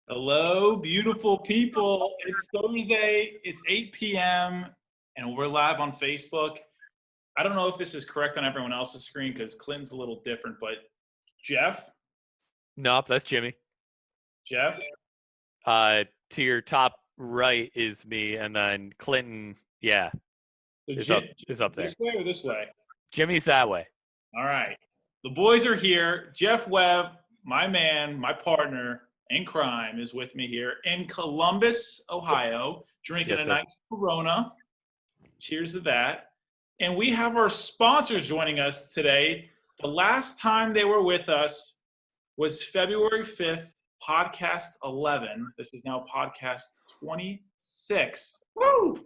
Hello, beautiful people. It's Thursday, it's 8 p.m., and we're live on Facebook. I don't know if this is correct on everyone else's screen because Clinton's a little different, but Jeff? Nope, that's Jimmy. Jeff? To your top right is me, and then Clinton, So is up there. This way or this way? Jimmy's that way. All right. The boys are here. Jeff Webb, my man, my partner in crime, is with me here in Columbus, Ohio, drinking Yes, a sir. nice Corona. Cheers to that. And we have our sponsors joining us today. The last time they were with us was February 5th, podcast 11. This is now podcast 26. Woo!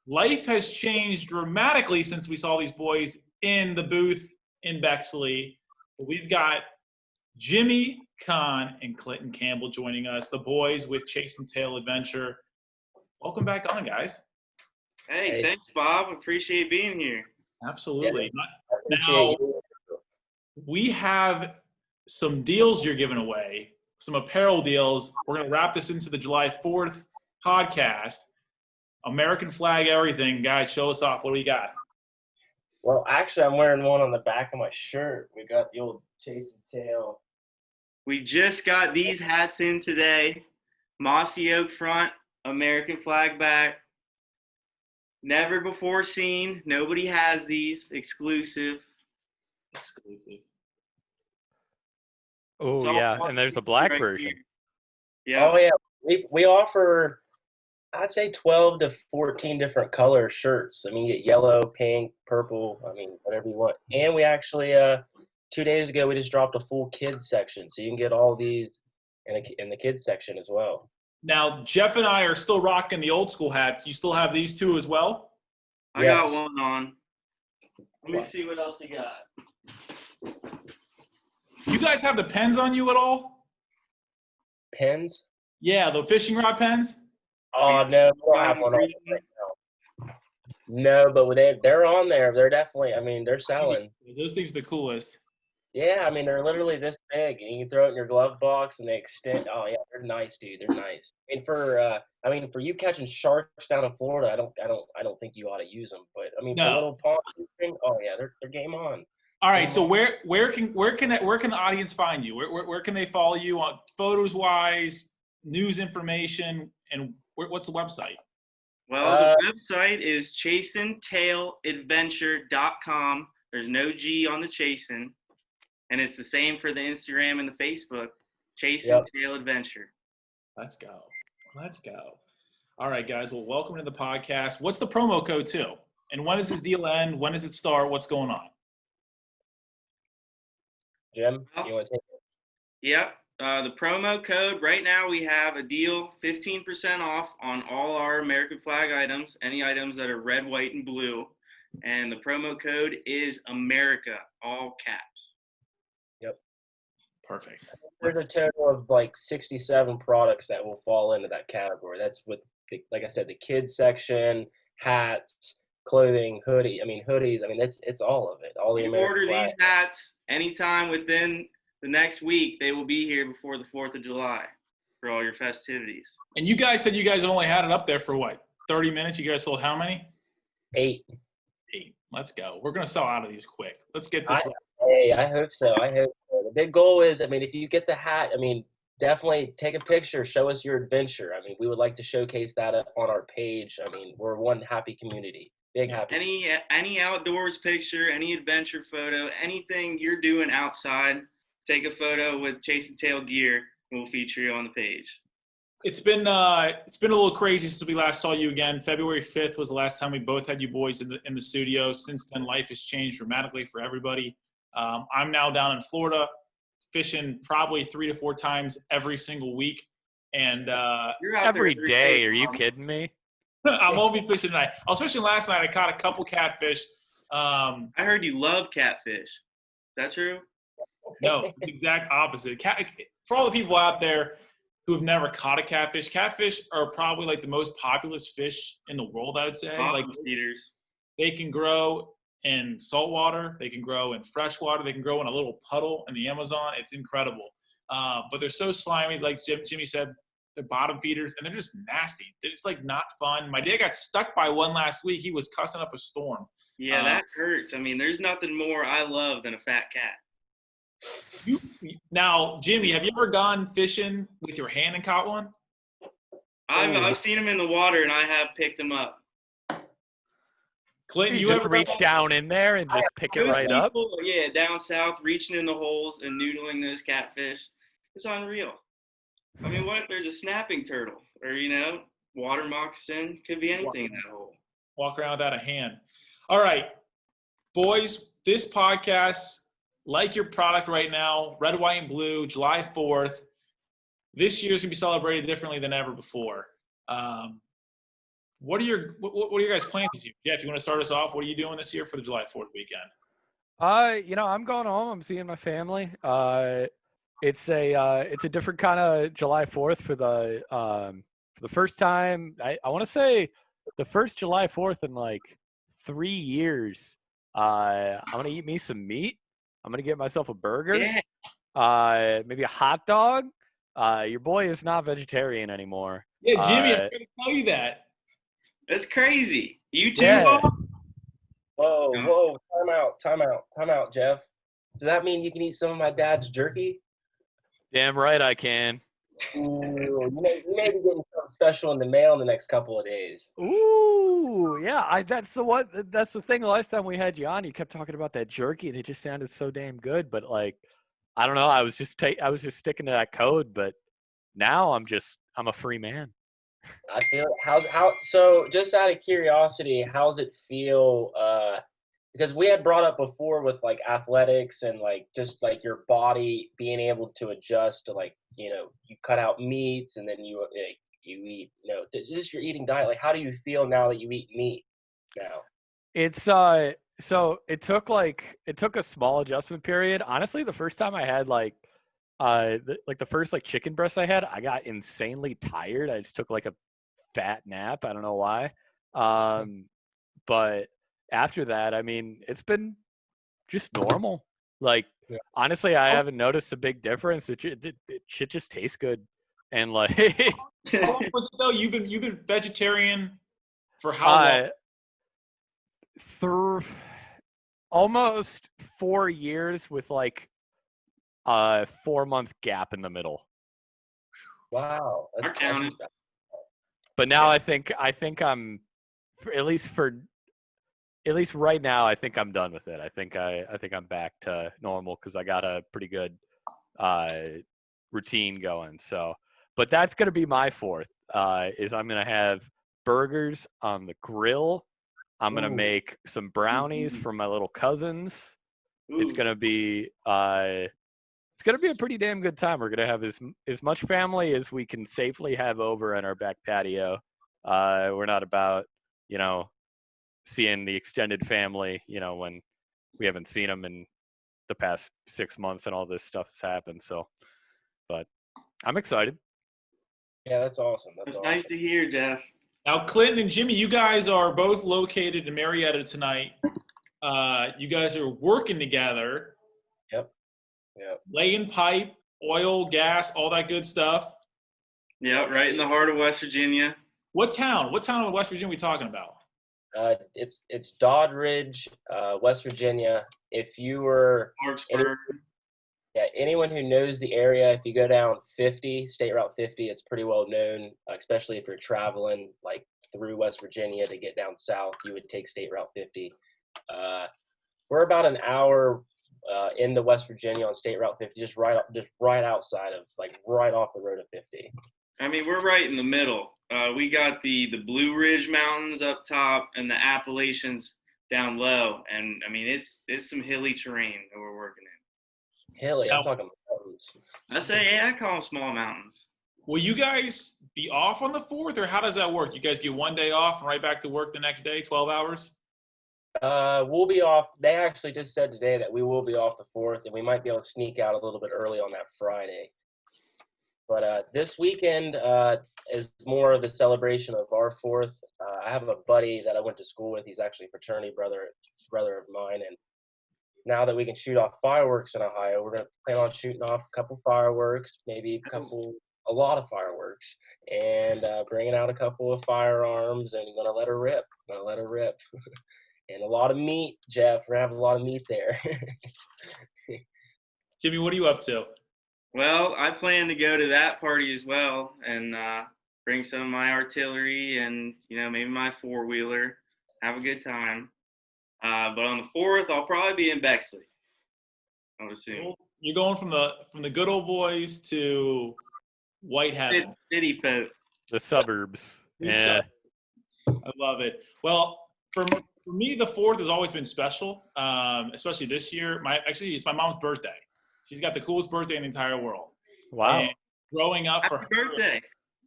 Life has changed dramatically since we saw these boys in the booth in Bexley. We've got Jimmy Kahan and Clinton Campbell joining us, the boys with Chasin Tail Adventure. Welcome back on, guys. Hey, thanks, Bob. Appreciate being here. Absolutely. Yeah, Now, we have some deals you're giving away, some apparel deals. We're going to wrap this into the July 4th podcast. American flag, everything. Guys, show us off. What do we got? Well, actually, I'm wearing one on the back of my shirt. We got the old Chasin Tail. We just got these hats in today. Mossy oak front, American flag back. Never before seen. Nobody has these. Exclusive. Oh, yeah, and there's a black right version. Here. Yeah. Oh, yeah. We offer, I'd say, 12 to 14 different color shirts. I mean, you get yellow, pink, purple, whatever you want. And we actually, 2 days ago, we just dropped a full kids section. So you can get all these in the kids section as well. Now, Jeff and I are still rocking the old school hats. You still have these two as well? I got one on. Let me see what else you got. You guys have the pens on you at all? Pens? Yeah, the fishing rod pens? Oh, no, we don't have one on right now. No, but they're on there. They're definitely, they're selling. Those things are the coolest. Yeah, they're literally this big, and you can throw it in your glove box, and they extend. Oh yeah, they're nice, dude. They're nice. For you catching sharks down in Florida, I don't think you ought to use them. But for little pond fishing, oh yeah, they're game on. All right, so where can the audience find you? Where can they follow you on photos wise, news information, and what's the website? Well, the website is ChasinTailAdventure.com. There's no G on the Chasin. And it's the same for the Instagram and the Facebook, Chasin Tail Adventure. Let's go. All right, guys. Well, welcome to the podcast. What's the promo code too? And when does this deal end? When does it start? What's going on? Jim, you want to take it? Yep. The promo code, right now we have a deal, 15% off on all our American flag items, any items that are red, white, and blue. And the promo code is America, all caps. Perfect. There's a total of like 67 products that will fall into that category. That's with, like I said, the kids section, hats, clothing, hoodies. It's all of it. All the American order flag. These hats anytime within the next week. They will be here before the 4th of July for all your festivities. And you guys said you guys have only had it up there for what, 30 minutes? You guys sold how many? 8. Let's go. We're going to sell out of these quick. Let's get this. Hey, I hope so. The big goal is, if you get the hat, definitely take a picture, show us your adventure. We would like to showcase that on our page. We're one happy community. Big happy. Any outdoors picture, any adventure photo, anything you're doing outside, take a photo with Chasin Tail gear, and we'll feature you on the page. It's been a little crazy since we last saw you again. February 5th was the last time we both had you boys in the studio. Since then, life has changed dramatically for everybody. I'm now down in Florida, fishing probably 3 to 4 times every single week. And you're out every day. Are you kidding me? I won't be fishing tonight. I was fishing last night. I caught a couple catfish. I heard you love catfish. Is that true? No, it's the exact opposite. For all the people out there who have never caught a catfish are probably like the most populous fish in the world, I would say. Bottom feeders. They can grow in salt water. They can grow in fresh water. They can grow in a little puddle in the Amazon. It's incredible. But they're so slimy, like Jimmy said. They're bottom feeders, and they're just nasty. They're just like not fun. My dad got stuck by one last week. He was cussing up a storm. Yeah, that hurts. I mean, there's nothing more I love than a fat cat. Now, Jimmy, have you ever gone fishing with your hand and caught one? I've seen them in the water, and I have picked them up. Clinton, You you just ever reach down in there and just pick it Those right up? people, yeah, down south, reaching in the holes and noodling those catfish. It's unreal. I mean, what if there's a snapping turtle or, water moccasin? Could be anything in that hole. Walk around without a hand. All right, boys, this podcast, like your product right now, red, white, and blue, July 4th. This year's going to be celebrated differently than ever before. What are your guys' plans this year? Jeff, you want to start us off? What are you doing this year for the July 4th weekend? I'm going home. I'm seeing my family. It's a different kind of July 4th for the first time. I want to say the first July 4th in like 3 years. I'm gonna eat me some meat. I'm gonna get myself a burger. Yeah. Maybe a hot dog. Your boy is not vegetarian anymore. Yeah, Jimmy, I'm going to tell you that. That's crazy. You too, Yeah. Bob? Whoa, time out, Jeff. Does that mean you can eat some of my dad's jerky? Damn right I can. Ooh, you may be getting something special in the mail in the next couple of days. Ooh, yeah. That's the thing. The last time we had you on, you kept talking about that jerky, and it just sounded so damn good. But like, I don't know. I was just sticking to that code. But now I'm a free man. I feel so just out of curiosity, how's it feel? Because we had brought up before with like athletics and like just like your body being able to adjust to like, you cut out meats and then you eat, just your eating diet. Like, how do you feel now that you eat meat now? It's so it took a small adjustment period. Honestly, the first time I had the first like chicken breast I had, I got insanely tired. I just took like a fat nap. I don't know why. But after that, I mean, it's been just normal. Like, Yeah. honestly, I haven't noticed a big difference. It shit just tastes good. And like, How long was it though? You've been vegetarian for how long? Almost 4 years with like a 4-month gap in the middle. Wow. counting. But now I think I'm at least right now, I think I'm done with it. I think I'm back to normal because I got a pretty good routine going. So, but that's gonna be my 4th. Is I'm gonna have burgers on the grill. I'm gonna make some brownies for my little cousins. Ooh. It's gonna be a pretty damn good time. We're gonna have as much family as we can safely have over in our back patio. We're not about seeing the extended family, when we haven't seen them in the past 6 months and all this stuff has happened. So, but I'm excited. Yeah, that's awesome. That's nice to hear, Jeff. Now, Clinton and Jimmy, you guys are both located in Marietta tonight. You guys are working together. Yep. Laying pipe, oil, gas, all that good stuff. Yeah, right in the heart of West Virginia. What town? What town in West Virginia are we talking about? It's Doddridge, West Virginia. If you were Hartsburg. anyone who knows the area, if you go down 50, State Route 50, it's pretty well known, especially if you're traveling like through West Virginia to get down south, you would take State Route 50. We're about an hour into West Virginia on State Route 50, just right outside of, like, right off the road of 50. I mean, we're right in the middle. We got the Blue Ridge Mountains up top and the Appalachians down low, and I mean it's some hilly terrain that we're working in. Hilly, I'm talking mountains. I call them small mountains. Will you guys be off on the 4th, or how does that work? You guys get one day off and right back to work the next day, 12 hours? We'll be off. They actually just said today that we will be off the 4th, and we might be able to sneak out a little bit early on that Friday. But this weekend is more of the celebration of our 4th. I have a buddy that I went to school with. He's actually a fraternity brother of mine. And now that we can shoot off fireworks in Ohio, we're going to plan on shooting off a couple fireworks, maybe a lot of fireworks. and bringing out a couple of firearms and gonna let her rip. And a lot of meat, Jeff. We're gonna have a lot of meat there. Jimmy, what are you up to? Well, I plan to go to that party as well and bring some of my artillery and, maybe my four-wheeler, have a good time. But on the 4th, I'll probably be in Bexley, I would assume. You're going from the good old boys to white heaven. City folk. The suburbs. Yeah. I love it. Well, for me, the 4th has always been special, especially this year. It's my mom's birthday. She's got the coolest birthday in the entire world. Wow. And growing up for Happy her birthday.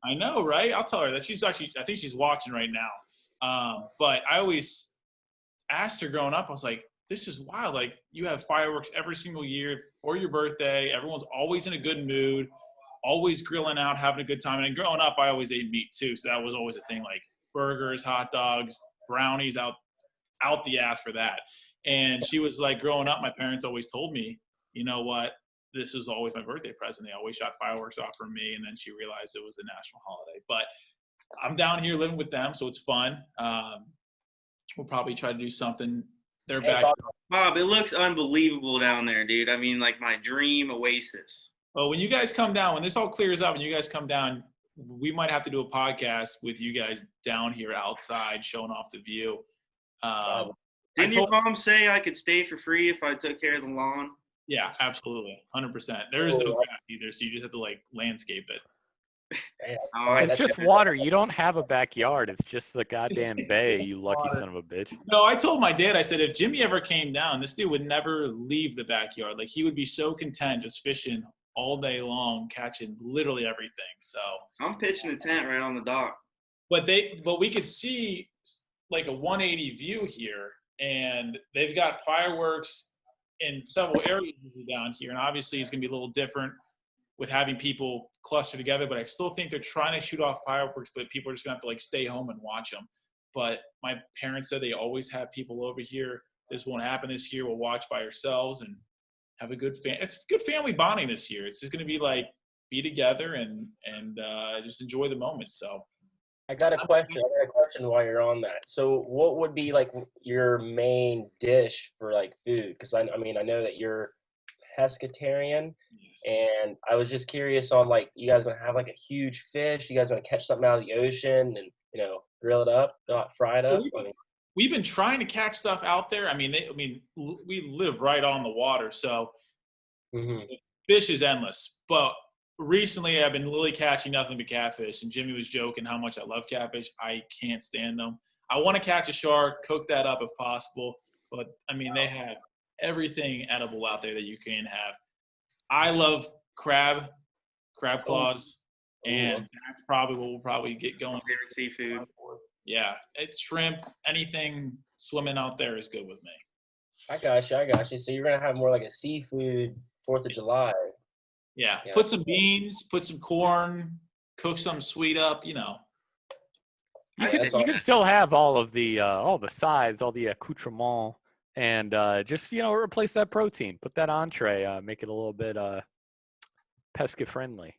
I know, right? I'll tell her that. I think she's watching right now. But I always asked her growing up, I was like, this is wild. Like, you have fireworks every single year for your birthday. Everyone's always in a good mood, always grilling out, having a good time. And growing up, I always ate meat too. So that was always a thing, like burgers, hot dogs, brownies, out the ass for that. And she was like, growing up, my parents always told me, you know what? This was always my birthday present. They always shot fireworks off for me. And then she realized it was a national holiday. But I'm down here living with them, so it's fun. We'll probably try to do something. They're back. Bob, it looks unbelievable down there, dude. I mean, like my dream oasis. Well, when you guys come down, when this all clears up and you guys come down, we might have to do a podcast with you guys down here outside showing off the view. Didn't your mom say I could stay for free if I took care of the lawn? Yeah, absolutely. 100%. There is no grass either, so you just have to like landscape it. It's just water. You don't have a backyard. It's just the goddamn bay, you lucky son of a bitch. No, I told my dad, I said, if Jimmy ever came down, this dude would never leave the backyard. Like, he would be so content just fishing all day long, catching literally everything. So I'm pitching a tent right on the dock. But we could see like a 180 view here, and they've got fireworks in several areas down here. And obviously it's going to be a little different with having people cluster together, but I still think they're trying to shoot off fireworks, but people are just gonna have to like stay home and watch them. But my parents said they always have people over here. This won't happen this year. We'll watch by ourselves and have a good it's good family bonding this year. It's just gonna be like be together and just enjoy the moment. So I got a question while you're on that. So what would be like your main dish for like food? Because I know that you're pescatarian. And I was just curious on like, you guys gonna have like a huge fish? You guys gonna catch something out of the ocean and grill it up, not fry it up? We've been trying to catch stuff out there. We live right on the water, so the fish is endless. But recently, I've been literally catching nothing but catfish. And Jimmy was joking how much I love catfish. I can't stand them. I want to catch a shark, cook that up if possible. But they have everything edible out there that you can have. I love crab claws, and that's probably what we'll probably get going. Favorite seafood. Yeah, shrimp, anything swimming out there is good with me. I got you. So you're gonna have more like a seafood 4th of July. Yeah, put some beans, put some corn, cook some sweet up. You can still have all of the sides, all the accoutrement. And just, replace that protein. Put that entree, make it a little bit pesca friendly.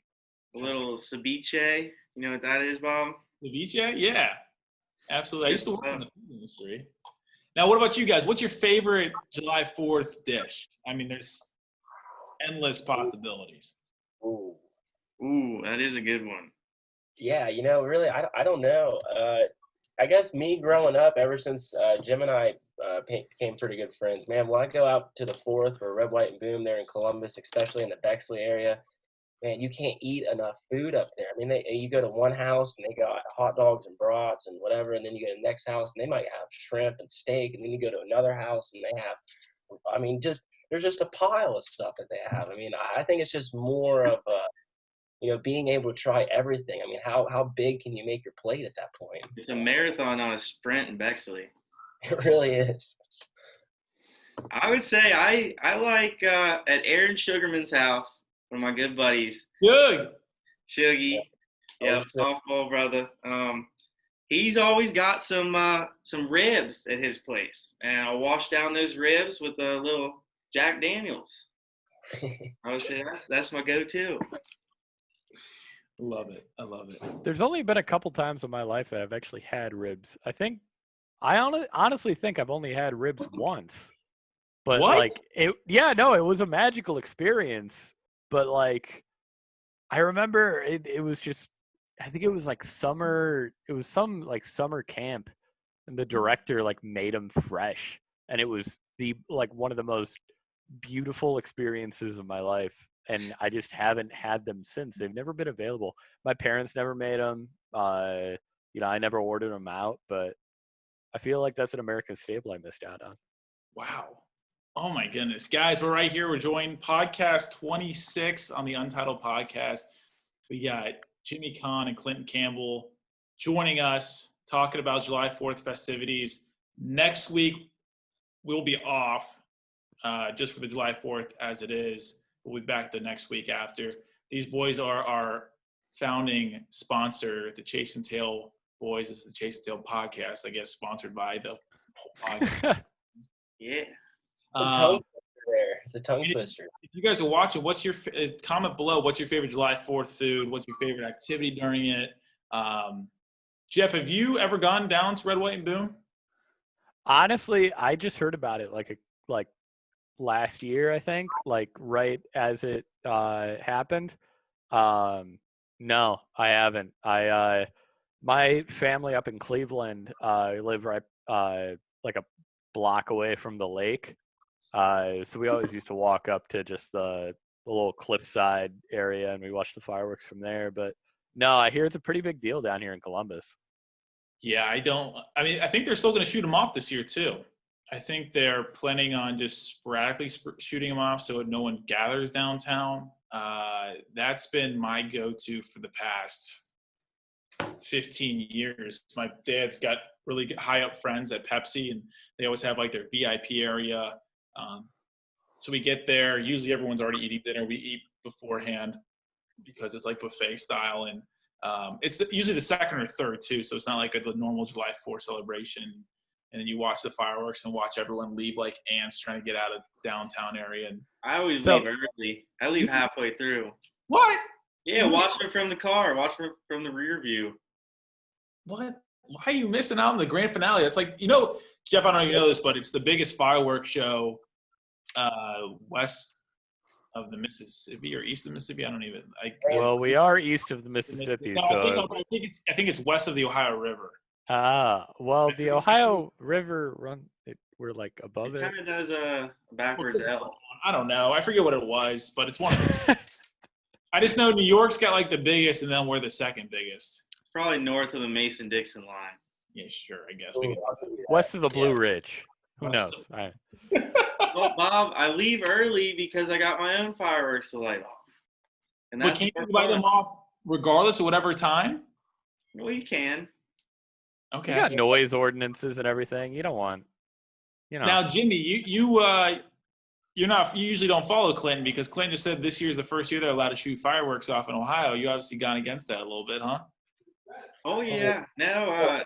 A little ceviche. You know what that is, Bob? Ceviche? Yeah, absolutely. I used to work in the food industry. Now, what about you guys? What's your favorite July 4th dish? There's endless possibilities. Ooh, that is a good one. Yeah, really, I don't know. I guess me growing up, ever since Jim and I became pretty good friends, man, when I go out to the 4th for Red, White, and Boom there in Columbus, especially in the Bexley area, man, you can't eat enough food up there. You go to one house and they got hot dogs and brats and whatever, and then you go to the next house and they might have shrimp and steak, and then you go to another house and they have, there's just a pile of stuff that they have. I think it's just more of being able to try everything. How big can you make your plate at that point? It's a marathon, not a sprint in Bexley. It really is. I would say I like at Aaron Sugarman's house, one of my good buddies. Good. Shuggy. Yeah, softball brother. He's always got some ribs at his place. And I'll wash down those ribs with a little Jack Daniels. I would say that's my go-to. Love it. I love it. There's only been a couple times in my life that I've actually had ribs. I honestly think I've only had ribs once. But What? it was a magical experience. But like, I remember it was just, I think it was like summer. It was some like summer camp, and the director like made them fresh, and it was one of the most beautiful experiences of my life. And I just haven't had them since. They've never been available. My parents never made them. I never ordered them out, but I feel like that's an American staple I missed out on. Wow. Oh my goodness. Guys, we're right here. We're joined podcast 26 on the Untitled podcast. We got Jimmy Kahan and Clinton Campbell joining us, talking about July 4th festivities. Next week, we'll be off just for the July 4th as it is. We'll be back the next week after. These boys are our founding sponsor. The Chasin Tail boys is the Chasin Tail podcast, I guess, sponsored by the whole podcast. Yeah. Tongue twister there. It's a tongue twister. If you guys are watching, what's your comment below? What's your favorite July 4th food? What's your favorite activity during it? Jeff, have you ever gone down to Red, White, and Boom? Honestly, I just heard about it like last year, I think, like right as it happened. No, I haven't. My family up in Cleveland live right like a block away from the lake. So we always used to walk up to just the little cliffside area, and we watch the fireworks from there. But no, I hear it's a pretty big deal down here in Columbus. Yeah, I think they're still going to shoot them off this year too. I think they're planning on just sporadically shooting them off so no one gathers downtown. That's been my go-to for the past 15 years. My dad's got really high up friends at Pepsi, and they always have like their VIP area. So we get there. Usually everyone's already eating dinner. We eat beforehand because it's like buffet style, and it's usually the second or third too. So it's not like the normal July 4th celebration. And then you watch the fireworks and watch everyone leave like ants trying to get out of downtown area. And I always leave early. I leave halfway through. what? Yeah, watch it from the car. Watch it from the rear view. What? Why are you missing out on the grand finale? It's like, Jeff, I don't know if you know this, but it's the biggest fireworks show west of the Mississippi or east of the Mississippi. I don't even. Well, we are east of the Mississippi, no, so I think it's west of the Ohio River. Well, the Ohio River we're like above it. It kind of does a backwards L. I don't know. I forget what it was, but it's one of those. I just know New York's got like the biggest, and then we're the second biggest. Probably north of the Mason-Dixon line. Yeah, sure. I guess. West of the Blue Ridge. Who knows? Well, Bob, I leave early because I got my own fireworks to light off. And But can't you light them off regardless of whatever time? Well, you can. Okay. You got noise ordinances and everything. You don't want, Now, Jimmy, you usually don't follow Clinton because Clinton just said this year is the first year they're allowed to shoot fireworks off in Ohio. You obviously gone against that a little bit, huh? Oh yeah. No,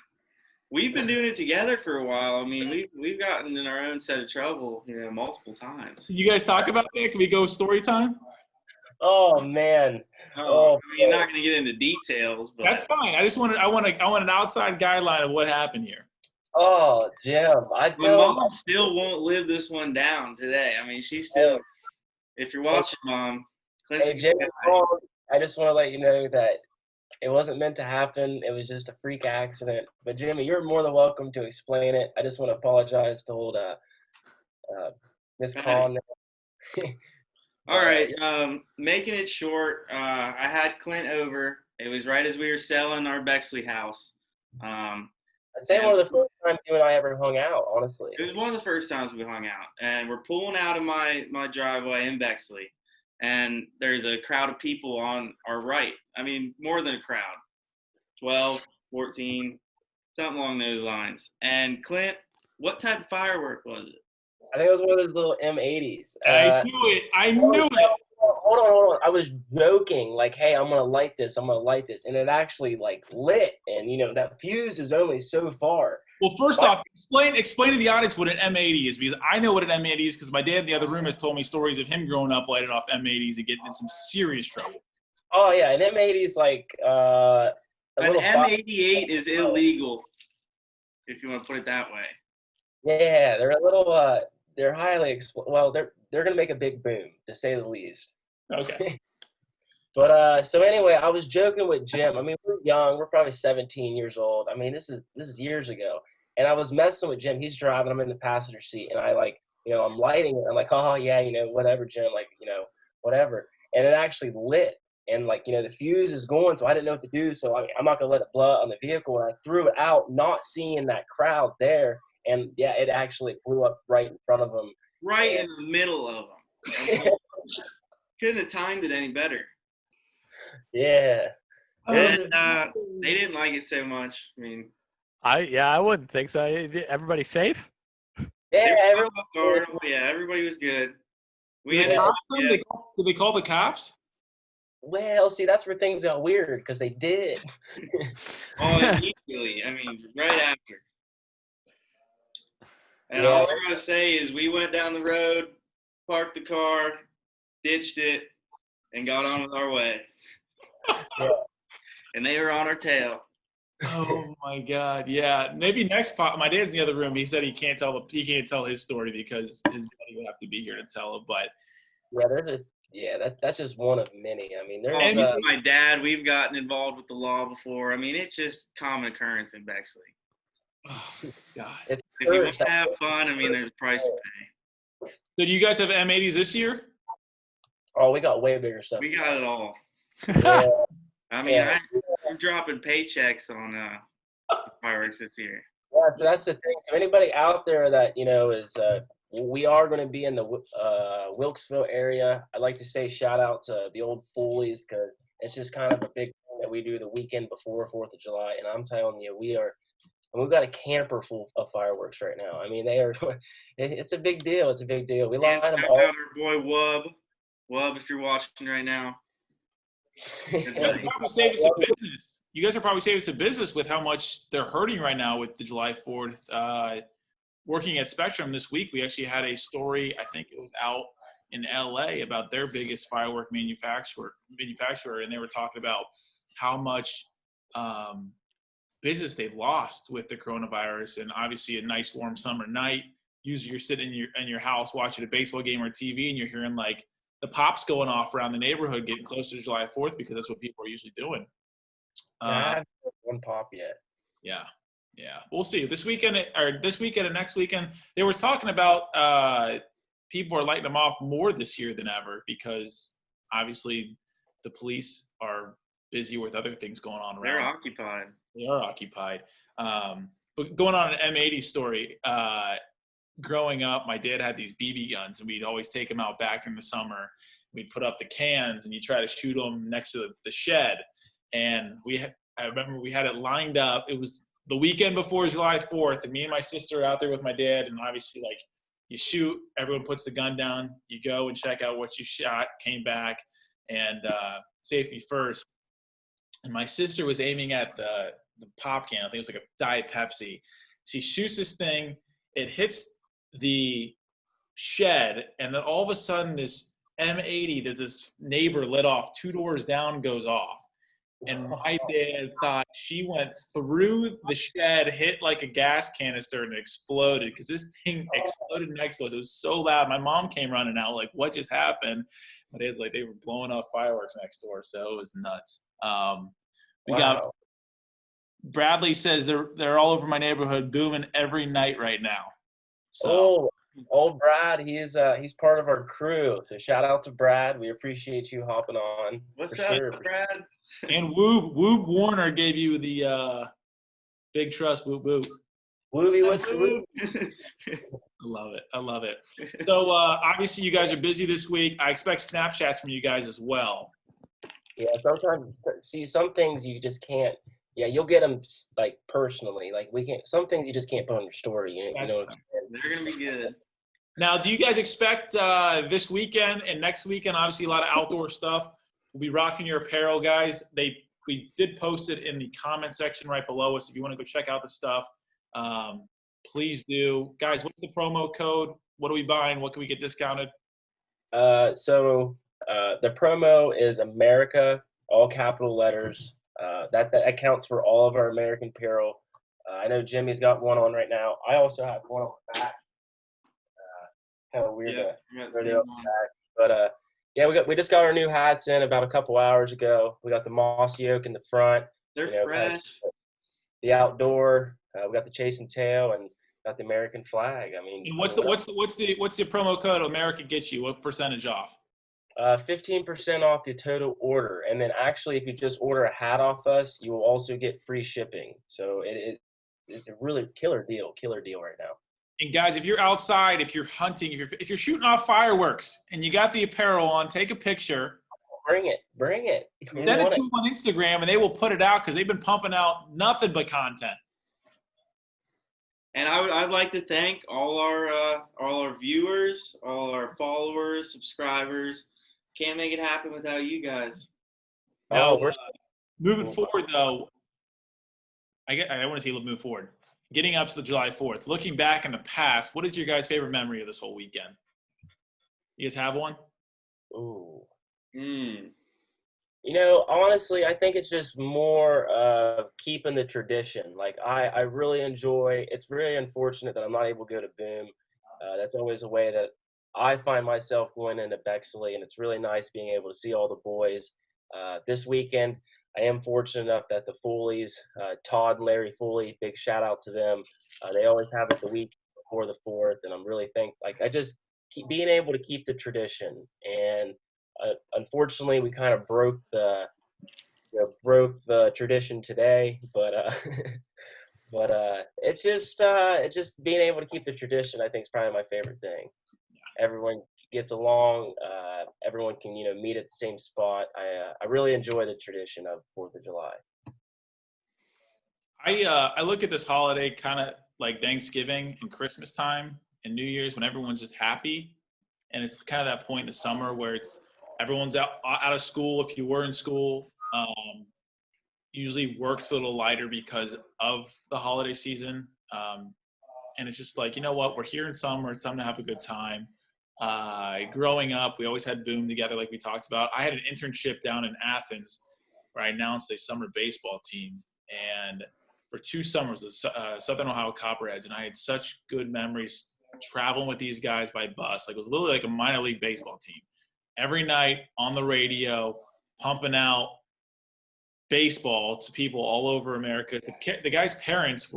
we've been doing it together for a while. I mean, we've gotten in our own set of trouble, multiple times. You guys talk about that? Can we go story time? Oh man. Oh, you're not going to get into details, but that's fine. I want an outside guideline of what happened here. Oh, Jim, my mom still won't live this one down today. I mean, she's still. If you're watching, Mom, hey, Jim, I just want to let you know that it wasn't meant to happen. It was just a freak accident. But Jimmy, you're more than welcome to explain it. I just want to apologize to old Miss Kahan. All right, making it short, I had Clint over. It was right as we were selling our Bexley house. I'd say one of the first times you and I ever hung out, honestly. It was one of the first times we hung out. And we're pulling out of my driveway in Bexley. And there's a crowd of people on our right. I mean, more than a crowd. 12, 14, something along those lines. And Clint, what type of firework was it? I think it was one of those little M80s. I knew it. Hold on. I was joking, like, hey, I'm going to light this. And it actually, like, lit. And, that fuse is only so far. Well, first off, explain to the audience what an M80 is, because I know what an M80 is because my dad in the other room has told me stories of him growing up lighting off M80s and getting in some serious trouble. Oh yeah, an M80's like a An little. M88 is illegal, if you want to put it that way. Yeah, they're a little. They're highly well. They're gonna make a big boom, to say the least. Okay. But so anyway, I was joking with Jim. I mean, we're young. We're probably 17 years old. I mean, this is years ago. And I was messing with Jim. He's driving. I'm in the passenger seat, and I like, I'm lighting it. I'm like, oh yeah, whatever, Jim. Like, whatever. And it actually lit, and like, the fuse is going. So I didn't know what to do. So I'm not gonna let it blow out on the vehicle. And I threw it out, not seeing that crowd there. And yeah, it actually blew up right in front of him. Right in the middle of them. Couldn't have timed it any better. Yeah. And they didn't like it so much. I mean, I wouldn't think so. Everybody safe? Yeah, everybody was good. Did they call the cops? Well, see, that's where things got weird because they did. Oh, immediately. I mean, right after. And all I'm going to say is we went down the road, parked the car, ditched it, and got on with our way. Yeah. And they were on our tail. Oh my God! Yeah, maybe next pop. My dad's in the other room. He said he can't tell his story because his buddy would have to be here to tell it. But that's just one of many. I mean, there's my dad. We've gotten involved with the law before. I mean, it's just common occurrence in Bexley. Oh God! It's if you want to have fun, I mean, there's a price to pay. So do you guys have M80s this year? Oh, we got way bigger stuff. We got it all. Yeah. I mean, I'm dropping paychecks on fireworks this year. Yeah, so that's the thing. So anybody out there that is, we are going to be in the Wilkesville area. I'd like to say shout out to the old Foolies because it's just kind of a big thing that we do the weekend before 4th of July. And I'm telling you, we've got a camper full of fireworks right now. I mean, it's a big deal. It's a big deal. We line them all. Our boy Wub, if you're watching right now. You guys are probably saving some business. You guys are probably saving some business with how much they're hurting right now with the July 4th. Working at Spectrum this week, we actually had a story, I think it was out in LA, about their biggest firework manufacturer, and they were talking about how much business they've lost with the coronavirus. And obviously a nice warm summer night, usually you're sitting in your house watching a baseball game or TV and you're hearing like the pops going off around the neighborhood getting closer to July 4th because that's what people are usually doing. I haven't had one pop yet. Yeah. We'll see. This weekend and next weekend, they were talking about people are lighting them off more this year than ever because obviously the police are busy with other things going on around. They're occupied. They are occupied. But going on an M80 story, growing up, my dad had these BB guns, and we'd always take them out back in the summer. We'd put up the cans, and you try to shoot them next to the shed. And I remember we had it lined up. It was the weekend before July 4th, and me and my sister are out there with my dad, and obviously, like, you shoot, everyone puts the gun down, you go and check out what you shot, came back, and safety first. And my sister was aiming at the pop can. I think it was like a Diet Pepsi. She shoots this thing. It hits the shed, and then all of a sudden this M80 that this neighbor lit off 2 doors down goes off. And my dad thought she went through the shed, hit like a gas canister, and exploded because this thing exploded next to us. It was so loud. My mom came running out like, what just happened? My dad's like, they were blowing off fireworks next door, so it was nuts. We got Bradley says they're all over my neighborhood, booming every night right now. So old Brad, he's part of our crew. So shout out to Brad. We appreciate you hopping on. What's up, Brad? And Woob Warner gave you the big trust. Woob. Wooby, what's the whoop? I love it. So obviously you guys are busy this week. I expect Snapchats from you guys as well. Yeah, sometimes some things you just can't. Yeah, you'll get them like personally. Like some things you just can't put on your story. You know what I'm saying? They're gonna be good. Now, do you guys expect this weekend and next weekend? Obviously, a lot of outdoor stuff. We'll be rocking your apparel, guys. We did post it in the comment section right below us. If you want to go check out the stuff, please do, guys. What's the promo code? What are we buying? What can we get discounted? So the promo is America all capital letters. That accounts for all of our American Apparel. I know Jimmy's got one on right now. I also have one on the back. Kind of weird Yeah, to I got the throw it same up one. back, but yeah, we just got our new hats in about a couple hours ago. We got the mossy oak in the front. They're Kind of fresh. the outdoor. We got the Chasin Tail and got the American flag. I mean, And what's the promo code America gets you? What percentage off? 15% off the total order, and then actually, if you just order a hat off us, you will also get free shipping. So it's a really killer deal right now. And guys, if you're outside, if you're hunting, if you're shooting off fireworks and you got the apparel on, take a picture. Bring it. We Send it want to them on Instagram, and they will put it out because they've been pumping out nothing but content. And I'd like to thank all our viewers, all our followers, subscribers. Can't make it happen without you guys. Now, we're moving forward, though, I want to see move forward. Getting up to the July 4th, looking back in the past, what is your guys' favorite memory of this whole weekend? You guys have one? Ooh. Mm. You know, honestly, I think it's just more of keeping the tradition. Like, I really enjoy. It's really unfortunate that I'm not able to go to Boom. That's always a way that I find myself going into Bexley, and it's really nice being able to see all the boys. This weekend, I am fortunate enough that the Foolies, Todd and Larry Foley, big shout out to them. They always have it the week before the 4th, and I'm really thankful. Like, I just keep being able to keep the tradition. And unfortunately, we kind of broke the tradition today, but it's just being able to keep the tradition. I think is probably my favorite thing. Everyone gets along. Everyone can meet at the same spot. I really enjoy the tradition of 4th of July. I look at this holiday kind of like Thanksgiving and Christmas time and New Year's when everyone's just happy, and it's kind of that point in the summer where everyone's out of school. If you were in school, usually work's a little lighter because of the holiday season, and it's just like, you know what, we're here in summer. It's time to have a good time. Growing up, we always had Boom together, like we talked about. I had an internship down in Athens where I announced a summer baseball team, and for 2 summers, the Southern Ohio Copperheads, and I had such good memories traveling with these guys by bus. Like, it was literally like a minor league baseball team. Every night on the radio, pumping out baseball to people all over America. The guys' parents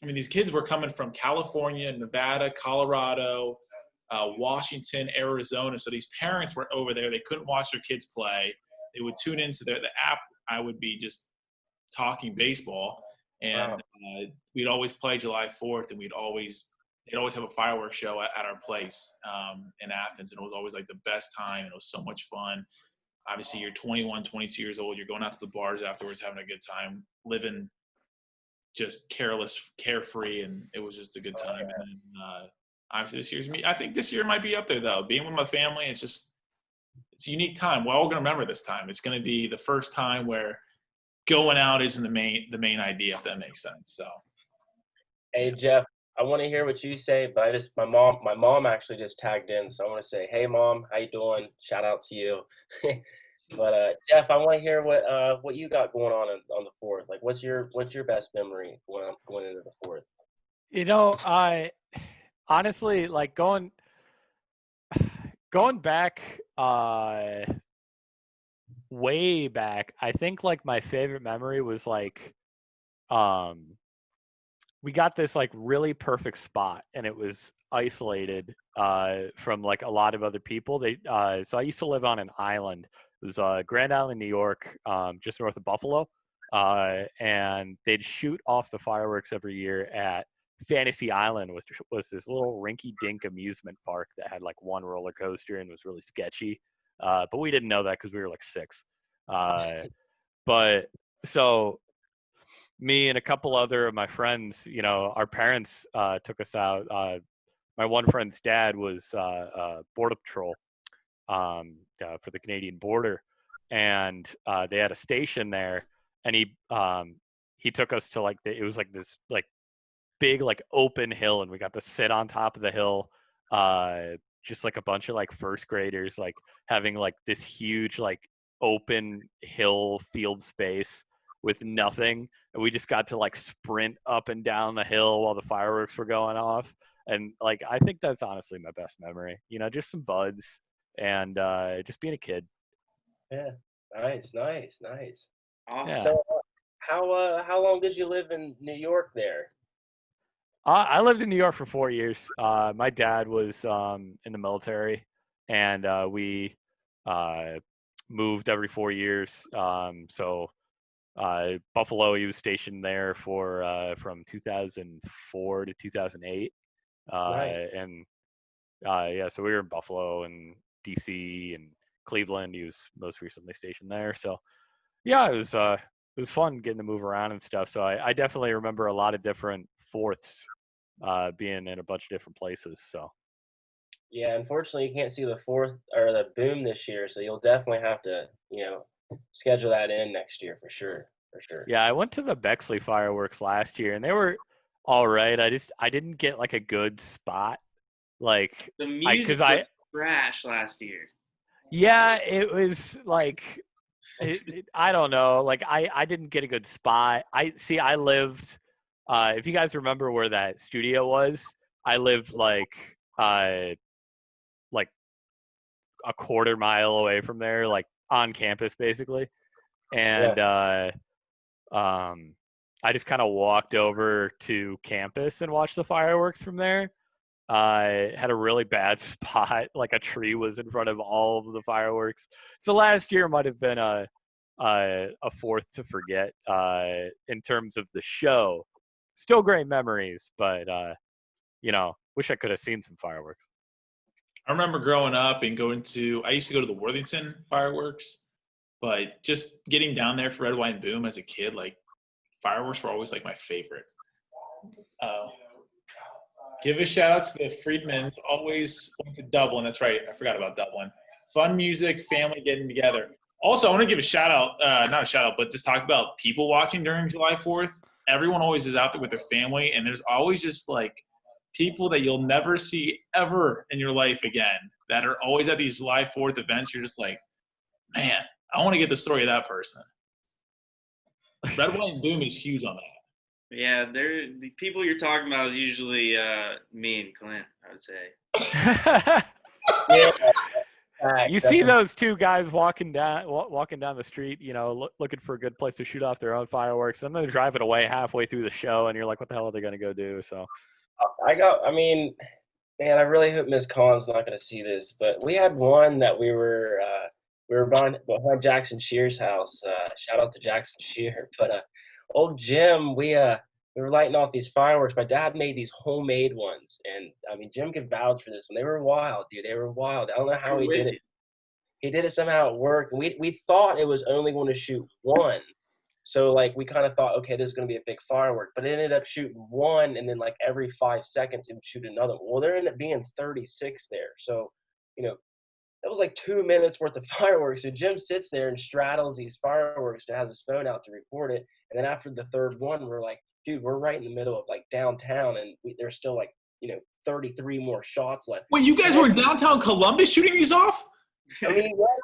these kids were coming from California, Nevada, Colorado, Washington, Arizona. So these parents were over there. They couldn't watch their kids play. They would tune into the app. I would be just talking baseball, and we'd always play July 4th, and they'd always have a fireworks show at our place in Athens, and it was always like the best time, and it was so much fun. Obviously, you're 21, 22 years old. You're going out to the bars afterwards, having a good time, living just carefree, and it was just a good time. And then, obviously, I think this year might be up there, though. Being with my family, it's a unique time. We're all going to remember this time. It's going to be the first time where going out isn't the main idea, if that makes sense. So, hey, Jeff, I want to hear what you say, but my mom actually just tagged in, so I want to say, hey, Mom, how you doing? Shout out to you. But Jeff, I want to hear what you got going on the 4th. Like, what's your best memory going into the 4th? You know, I honestly like going back way back. I think like my favorite memory was like we got this like really perfect spot, and it was isolated from like a lot of other people. So I used to live on an island. It was Grand Island, New York, just north of Buffalo, and they'd shoot off the fireworks every year at Fantasy Island, which was this little rinky-dink amusement park that had like one roller coaster and was really sketchy. But we didn't know that because we were like 6. But so me and a couple other of my friends, our parents took us out. My one friend's dad was Border Patrol for the Canadian border, and they had a station there, and he took us to like it was like this like big like open hill, and we got to sit on top of the hill, just like a bunch of like first graders like having like this huge like open hill field space with nothing, and we just got to like sprint up and down the hill while the fireworks were going off. And like, I think that's honestly my best memory. You know, just some buds and just being a kid. Yeah. Nice. Awesome. Yeah. So, how long did you live in New York there? I lived in New York for 4 years. My dad was in the military, and we moved every 4 years. So Buffalo, he was stationed there for from 2004 to 2008. Nice. And yeah, so we were in Buffalo and DC and Cleveland. He was most recently stationed there. So yeah, it was fun getting to move around and stuff. So I definitely remember a lot of different fourths being in a bunch of different places. So Yeah, unfortunately, you can't see the fourth or the boom this year, so you'll definitely have to, schedule that in next year for sure. For sure. yeah, I went to the Bexley fireworks last year and they were all right. I didn't get like a good spot. Like The music was trash last year. Yeah, it was like I don't know. Like I didn't get a good spot. I lived if you guys remember where that studio was, I lived like a quarter mile away from there, like on campus basically. And I just kind of walked over to campus and watched the fireworks from there. I had a really bad spot, like a tree was in front of all of the fireworks. So last year might have been a fourth to forget in terms of the show. Still great memories, but wish I could have seen some fireworks. I remember growing up and I used to go to the Worthington fireworks, but just getting down there for Red, White, and Boom as a kid, like fireworks were always like my favorite. Give a shout out to the Friedmans. Always went to Dublin. That's right. I forgot about Dublin. Fun music, family getting together. Also, I want to give a shout out, not a shout out, but just talk about people watching during July 4th. Everyone always is out there with their family, and there's always just like people that you'll never see ever in your life again that are always at these July 4th events. You're just like, man, I want to get the story of that person. Red, White, and Boom is huge on that. Yeah, the people you're talking about is usually me and Clint, I would say. You see those two guys walking down the street, looking for a good place to shoot off their own fireworks, and they're driving away halfway through the show, and you're like, what the hell are they going to go do? So, man, I really hope Ms. Kahn's not going to see this, but we had one that we were behind Jackson Shear's house. Shout out to Jackson Shear, but old Jim, we were lighting off these fireworks. My dad made these homemade ones, and Jim could vouch for this one. They were wild, dude. They were wild. I don't know how he did it. He did it somehow at work. We thought it was only going to shoot one, so like we kind of thought, okay, this is going to be a big firework. But it ended up shooting one, and then like every 5 seconds it would shoot another one. Well, there ended up being 36 there, so that was like 2 minutes worth of fireworks. So Jim sits there and straddles these fireworks and has his phone out to record it. And then after the third one, we're like, dude, we're right in the middle of like downtown, and there's still like 33 more shots left. Wait, you guys were in downtown Columbus shooting these off?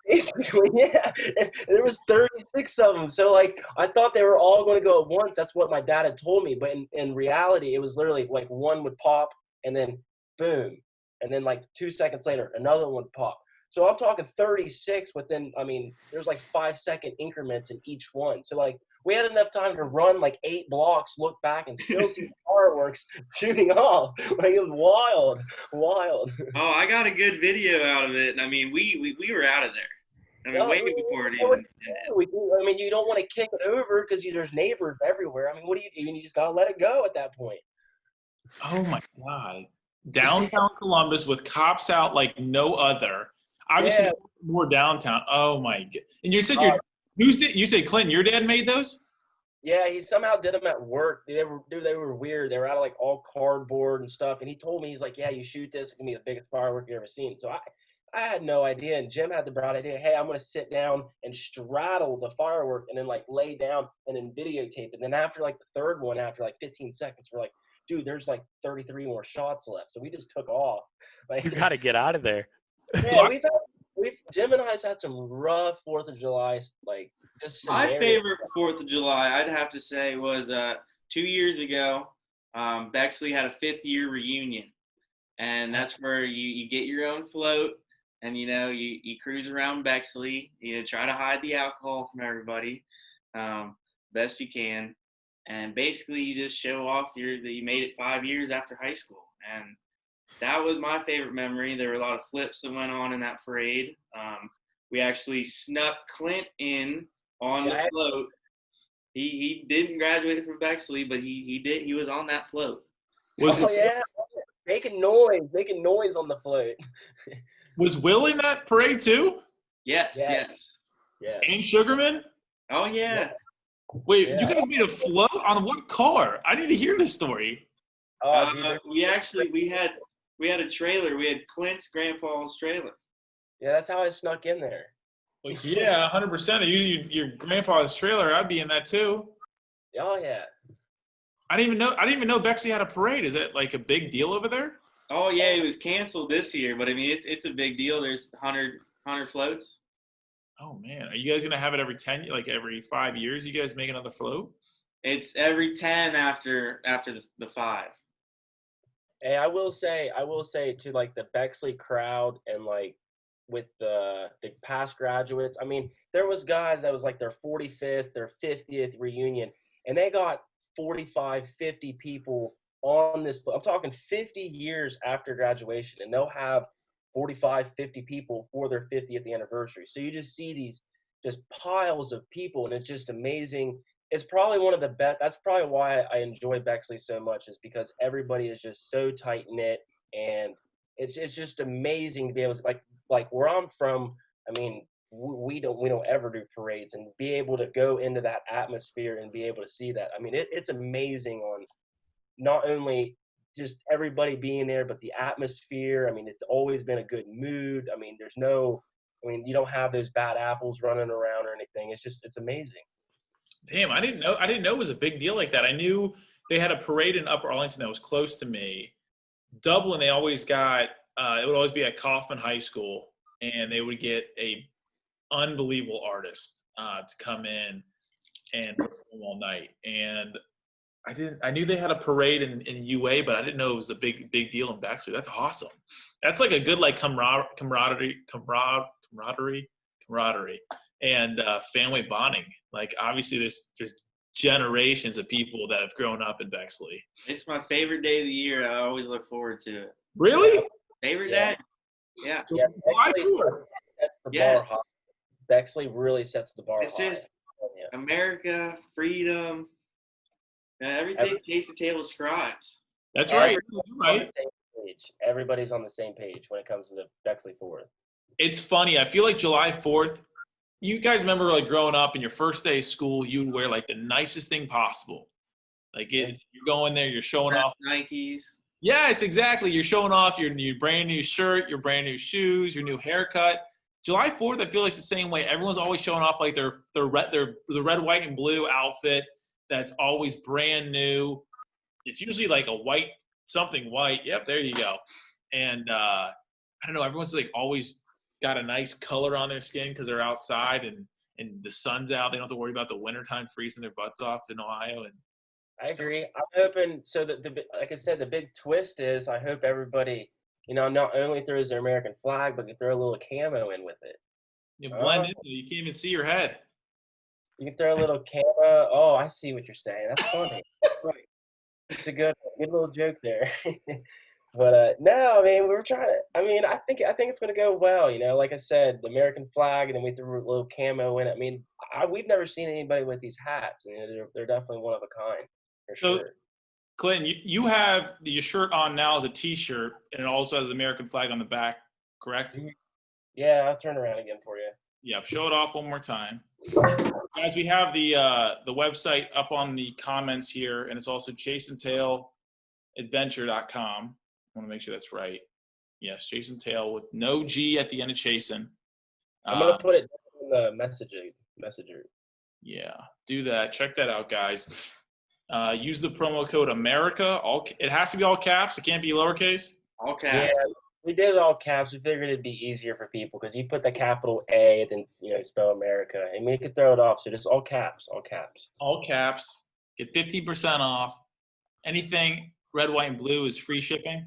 Basically, yeah. There was 36 of them. So like I thought they were all going to go at once. That's what my dad had told me. But in reality, it was literally like one would pop and then boom, and then like 2 seconds later, another one would pop. So I'm talking 36 within, there's like 5 second increments in each one. So like we had enough time to run like 8 blocks, look back, and still see fireworks shooting off. Like it was wild. Oh, I got a good video out of it. And we were out of there. Way before it even. You don't want to kick it over because there's neighbors everywhere. What do you do? You just gotta let it go at that point. Oh my God. Downtown Columbus with cops out like no other. Obviously, more downtown. Oh my God! And you said you said Clinton, your dad made those? Yeah, he somehow did them at work. They were weird. They were out of like all cardboard and stuff. And he told me, he's like, yeah, you shoot this, it's gonna be the biggest firework you've ever seen. So I had no idea. And Jim had the bright idea, hey, I'm gonna sit down and straddle the firework and then like lay down and then videotape it. And then after like the third one, after like 15 seconds, we're like, dude, there's like 33 more shots left. So we just took off. Like, you got to get out of there. Yeah, Jim and I's had some rough 4th of July, like just My scenarios. favorite 4th of July, I'd have to say, was 2 years ago. Bexley had a 5th-year reunion, and that's where you get your own float, and you cruise around Bexley. You try to hide the alcohol from everybody, best you can, and basically you just show off that you made it 5 years after high school, and that was my favorite memory. There were a lot of flips that went on in that parade. We actually snuck Clint in on the float. He didn't graduate from Bexley, but he did. He was on that float. Making noise on the float. Was Will in that parade too? Yes. Yeah. And Sugarman? Oh yeah. Wait, you guys made a float on what car? I need to hear this story. We had a trailer. We had Clint's grandpa's trailer. Yeah, that's how I snuck in there. Well, yeah, 100%. Usually your grandpa's trailer, I'd be in that too. Oh yeah. I didn't even know Bexley had a parade. Is that like a big deal over there? Oh yeah, it was canceled this year, but I mean it's a big deal. There's 100 floats. Oh man, are you guys gonna have it every every 5 years? You guys make another float? It's every 10 after the 5. Hey, I will say to like the Bexley crowd and like with the past graduates. I mean, there was guys that was like their 45th, their 50th reunion, and they got 45, 50 people on this. I'm talking 50 years after graduation, and they'll have 45, 50 people for their 50th anniversary. So you just see these just piles of people, and it's just amazing. It's probably one of the best. That's probably why I enjoy Bexley so much, is because everybody is just so tight knit, and it's just amazing to be able to like where I'm from. I mean, we don't ever do parades, and be able to go into that atmosphere and be able to see that. I mean, it's amazing on not only just everybody being there, but the atmosphere. I mean, it's always been a good mood. I mean, you don't have those bad apples running around or anything. It's amazing. Damn, I didn't know it was a big deal like that. I knew they had a parade in Upper Arlington that was close to me. Dublin, they always got it would always be at Kaufman High School, and they would get a unbelievable artist to come in and perform all night. And I knew they had a parade in UA, but I didn't know it was a big deal in Bexley. That's awesome. That's like a good like camaraderie, and family bonding. Like obviously there's generations of people that have grown up in Bexley. It's my favorite day of the year. I always look forward to it. Really? Favorite day? Yeah. Bar high. Bexley really sets the bar It's high. just America, freedom, everything Chasin Tail describes. That's right. Everybody's on the same page when it comes to the Bexley 4th. It's funny. I feel like July 4th, you guys remember like growing up in your first day of school, you would wear like the nicest thing possible. Like you're going there, you're showing off Nikes. Yes, exactly. You're showing off your brand new shirt, your brand new shoes, your new haircut. July 4th, I feel like it's the same way. Everyone's always showing off like the red, white, and blue outfit that's always brand new. It's usually like a white, something white. Yep, there you go. And I don't know, everyone's like always got a nice color on their skin because they're outside and the sun's out. They don't have to worry about the wintertime freezing their butts off in Ohio. And I agree. I'm hoping so that like I said, the big twist is I hope everybody, not only throws their American flag, but can throw a little camo in with it. You blend in, you can't even see your head. You can throw a little camo. Oh, I see what you're saying. That's funny. Right. It's a good little joke there. But no, I mean, I think it's going to go well. Like I said, the American flag, and then we threw a little camo in it. I mean, we've never seen anybody with these hats. They're definitely one of a kind, for sure. Clinton, you have your shirt on now as a T-shirt, and it also has the American flag on the back, correct? Yeah, I'll turn around again for you. Yep, show it off one more time. Guys, we have the website up on the comments here, and it's also ChasinTailAdventure.com. I want to make sure that's right. Yes, Chasin Tail with no G at the end of Chasin. I'm going to put it in the messenger. Yeah, do that. Check that out, guys. Use the promo code America. It has to be all caps. It can't be lowercase. All caps. Yeah, We did it all caps. We figured it'd be easier for people because you put the capital A, then spell America, and we could throw it off. So just all caps, all caps. All caps. Get 15% off. Anything red, white, and blue is free shipping.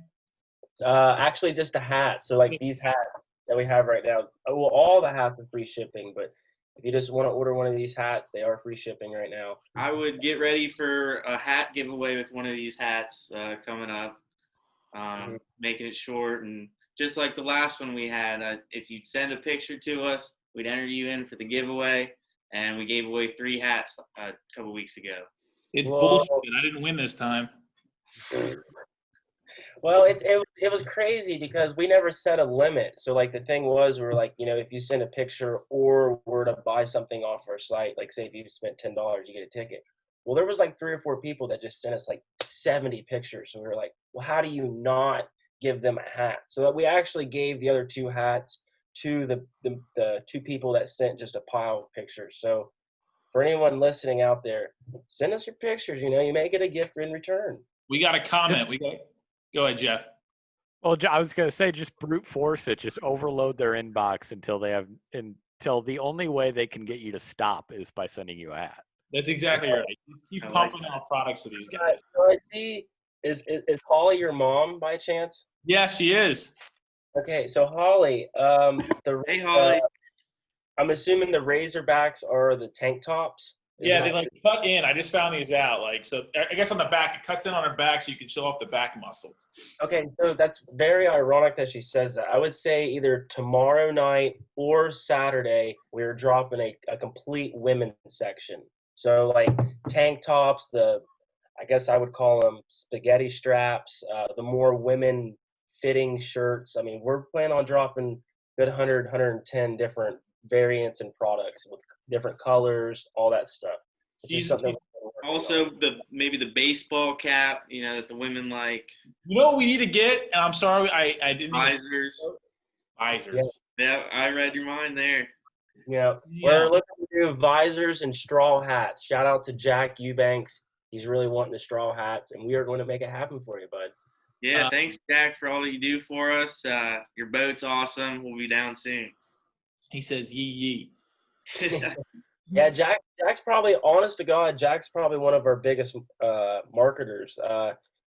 Actually, just the hats. So like these hats that we have right now. Well, all the hats are free shipping, but if you just want to order one of these hats, they are free shipping right now. I would get ready for a hat giveaway with one of these hats coming up. Making it short, and just like the last one we had, if you'd send a picture to us, we'd enter you in for the giveaway, and we gave away 3 hats a couple weeks ago. It's bullshit. I didn't win this time. Well, it was crazy because we never set a limit. So like the thing was, we were like, if you send a picture or were to buy something off our site, like say if you spent $10, you get a ticket. Well, there was like 3 or 4 people that just sent us like 70 pictures. So we were like, well, how do you not give them a hat? So that we actually gave the other 2 hats to the 2 people that sent just a pile of pictures. So for anyone listening out there, send us your pictures. You may get a gift in return. We got a comment. Go ahead, Jeff. Well, I was going to say, just brute force it. Just overload their inbox until the only way they can get you to stop is by sending you a hat. That's exactly right. Keep pumping out products to these guys. So I see, is Holly your mom by chance? Yeah, she is. Okay, so Holly, Hey, Holly. I'm assuming the Razorbacks are the tank tops. Yeah, they like cut in. I just found these out. So I guess on the back, it cuts in on her back so you can show off the back muscle. Okay, so that's very ironic that she says that. I would say either tomorrow night or Saturday, we're dropping a complete women's section. So like tank tops, I guess I would call them spaghetti straps, the more women fitting shirts. I mean, we're planning on dropping good 100, 110 different variants and products with different colors, all that stuff. Also, maybe the baseball cap, that the women like. You know what we need to get? And I'm sorry, I didn't. Visors. Visors. Yeah, I read your mind there. Yeah, we're looking to do visors and straw hats. Shout out to Jack Eubanks. He's really wanting the straw hats, and we are going to make it happen for you, bud. Yeah, thanks, Jack, for all that you do for us. Your boat's awesome. We'll be down soon. He says, yee. Yeah, Jack's probably, honest to God, Jack's probably one of our biggest marketers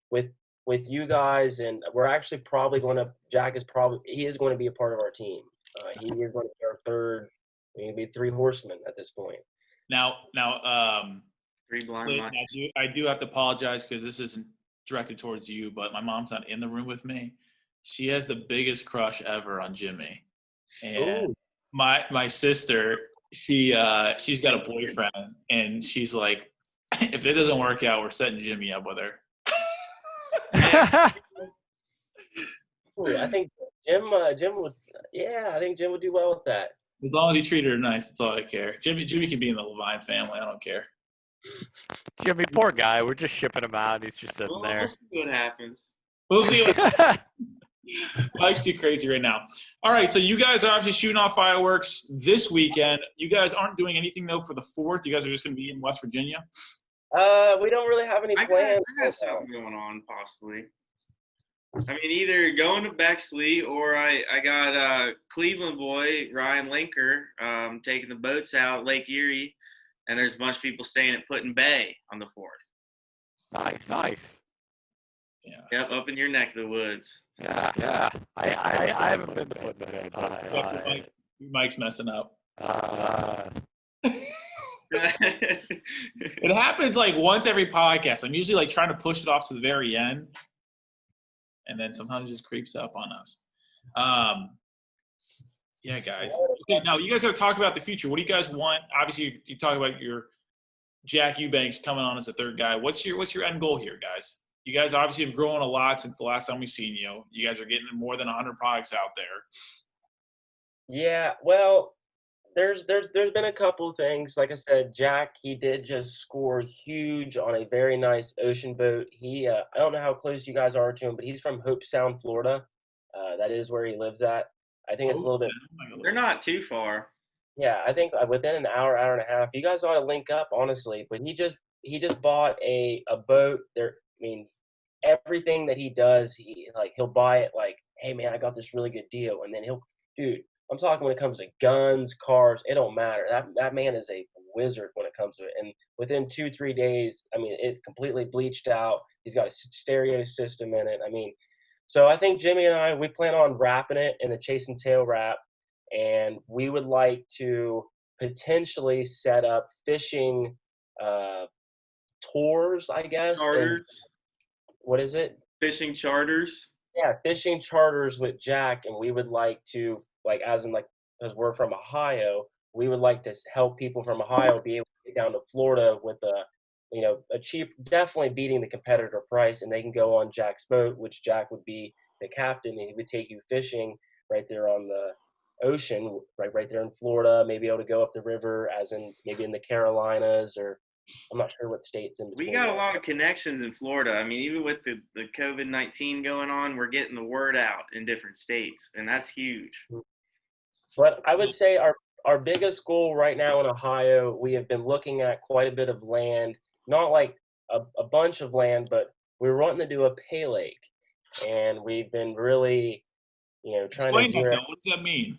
with you guys, and we're actually probably going to. He is going to be a part of our team. He is going to be our third. We're going to be 3 horsemen at this point. Now, 3 blind Clayton, mice. I do have to apologize because this isn't directed towards you, but my mom's not in the room with me. She has the biggest crush ever on Jimmy, and my sister, she's got a boyfriend, and she's like, if it doesn't work out, we're setting Jimmy up with her. I think Jim would. Yeah, I think Jim would do well with that. As long as he treated her nice, that's all I care. Jimmy can be in the Levine family. I don't care. Jimmy, poor guy. We're just shipping him out. He's just sitting there. We'll see what happens. We'll see. Life's too crazy right now. All right, so you guys are obviously shooting off fireworks this weekend. You guys aren't doing anything, though, for the 4th. You guys are just going to be in West Virginia? We don't really have any plans. I got something going on, possibly. I mean, either going to Bexley or I got Cleveland boy, Ryan Linker, taking the boats out Lake Erie, and there's a bunch of people staying at Put in Bay on the 4th. Nice. Yeah. Yep, up in your neck of the woods. Yeah. I haven't been to Put in Bay. Mike's messing up. It happens like once every podcast. I'm usually like trying to push it off to the very end, and then sometimes it just creeps up on us. Yeah, guys. Okay, now you guys got to talk about the future. What do you guys want? Obviously, you talk about your Jack Eubanks coming on as a 3rd guy. What's your end goal here, guys? You guys obviously have grown a lot since the last time we've seen you. You guys are getting more than 100 products out there. Yeah, well, there's been a couple things. Like I said, Jack, he did just score huge on a very nice ocean boat. He I don't know how close you guys are to him, but he's from Hope Sound, Florida. That is where he lives at. I think it's a little bit. They're not too far. Yeah, I think within an hour and a half, you guys ought to link up, honestly. But he just bought a boat. I mean, everything that he does, he'll buy it like hey man, I got this really good deal. And then dude, I'm talking when it comes to guns, cars, it don't matter. That man is a wizard when it comes to it. And within 2-3 days, I mean, it's completely bleached out. He's got a stereo system in it. I mean, so I think Jimmy and I, we plan on wrapping it in a Chasin Tail wrap, and we would like to potentially set up fishing tours, I guess. And Charters, what is it? fishing charters. Yeah, fishing charters with Jack, and we would like to, like, as in, like, because we're from Ohio, we would like to help people from Ohio be able to get down to Florida with a cheap, definitely beating the competitor price, and they can go on Jack's boat, which Jack would be the captain, and he would take you fishing right there on the ocean, right there in Florida, maybe able to go up the river, as in maybe in the Carolinas, or I'm not sure what states in between. We got a lot of connections in Florida. I mean, even with the COVID-19 going on, we're getting the word out in different states, and that's huge. But I would say our biggest goal right now in Ohio, we have been looking at quite a bit of land, not like a bunch of land, but we're wanting to do a pay lake. And we've been really, trying to Explain that zero. though. What does that mean?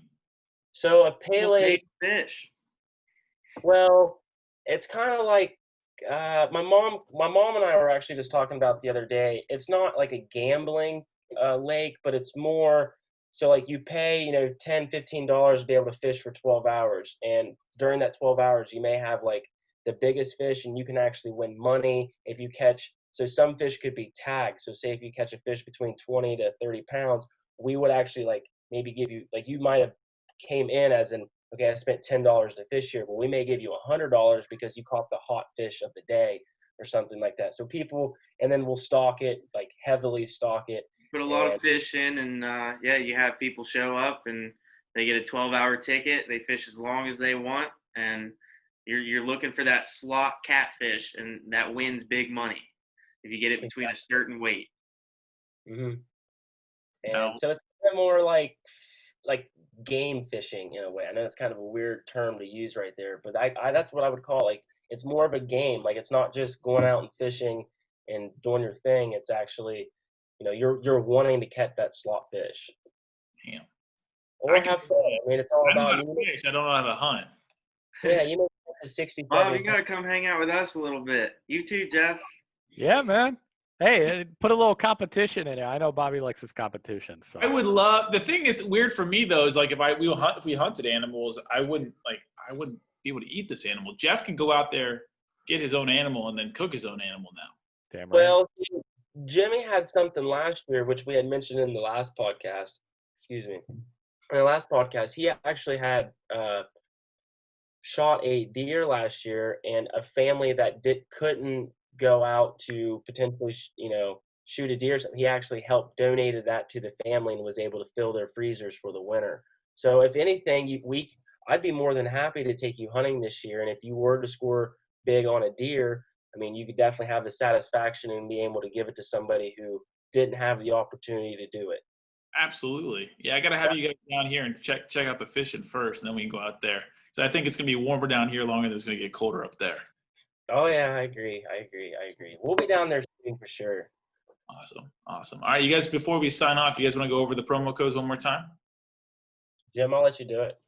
So a pay Well, lake, fish. well, it's kind of like my mom and I were actually just talking about the other day. It's not like a gambling lake, but it's more so like you pay, $10-15 to be able to fish for 12 hours. And during that 12 hours, you may have like the biggest fish, and you can actually win money if you catch. So some fish could be tagged. So say if you catch a fish between 20 to 30 pounds, we would actually like maybe give you, like, you might have came in as in, okay, I spent $10 to fish here, but we may give you $100 because you caught the hot fish of the day or something like that. So people, and then we'll stock it, like heavily stock it. Put a lot of fish in, and you have people show up, and they get a 12-hour ticket. They fish as long as they want, and you're looking for that slot catfish, and that wins big money if you get it between a certain weight. Mm-hmm. And so it's kind of more like game fishing in a way. I know it's kind of a weird term to use right there, but I that's what I would call, like, it's more of a game. Like, it's not just going out and fishing and doing your thing. It's actually, you're wanting to catch that slot fish. Damn. Or have fun. I mean, it's all I know how about to fish. I don't know how to hunt. Yeah, 60, Bob, you gotta come hang out with us a little bit. You too, Jeff. Yeah, man. Hey, put a little competition in it. I know Bobby likes his competition. So I would love. The thing that's weird for me though is like if we hunted animals, I wouldn't be able to eat this animal. Jeff can go out there, get his own animal, and then cook his own animal now. damn right. Well, Jimmy had something last year, which we had mentioned in the last podcast. Excuse me. In the last podcast, he actually had shot a deer last year, and a family that couldn't go out to potentially, shoot a deer. He actually helped donated that to the family and was able to fill their freezers for the winter. So if anything, I'd be more than happy to take you hunting this year. And if you were to score big on a deer, I mean, you could definitely have the satisfaction in being able to give it to somebody who didn't have the opportunity to do it. Absolutely. Yeah, I got to have you guys down here and check out the fishing first, and then we can go out there. So I think it's going to be warmer down here longer than it's going to get colder up there. Oh, yeah, I agree. We'll be down there soon for sure. Awesome. All right, you guys, before we sign off, you guys want to go over the promo codes one more time? Jim, I'll let you do it.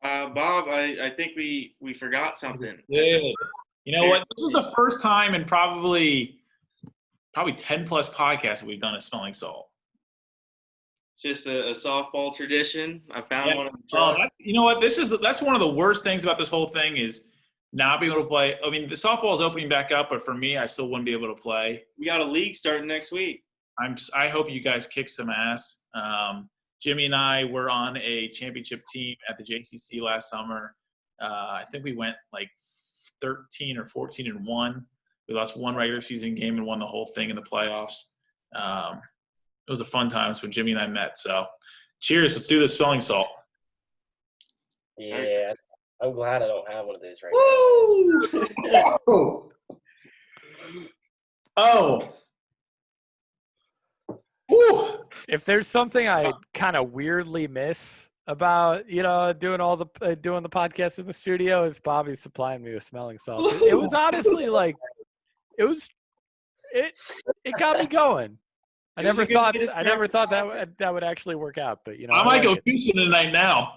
Bob, I think we forgot something. Yeah. You know what? This is the first time in probably 10 plus podcasts that we've done a smelling salt. Just a softball tradition. I found one. You know what? That's one of the worst things about this whole thing is not being able to play. I mean, the softball is opening back up, but for me, I still wouldn't be able to play. We got a league starting next week. I hope you guys kick some ass. Jimmy and I were on a championship team at the JCC last summer. I think we went like 13 or 14-1. We lost one regular season game and won the whole thing in the playoffs. It was a fun time when Jimmy and I met. So, cheers. Let's do this smelling salt. Yeah, I'm glad I don't have one of those right now. Woo! Oh. Woo! If there's something I kind of weirdly miss about, doing the podcast in the studio, is Bobby supplying me with smelling salt. It was honestly like, it got me going. I It was never a good thought way to I never start thought that would actually work out, but you know. I might like go it. fishing tonight now.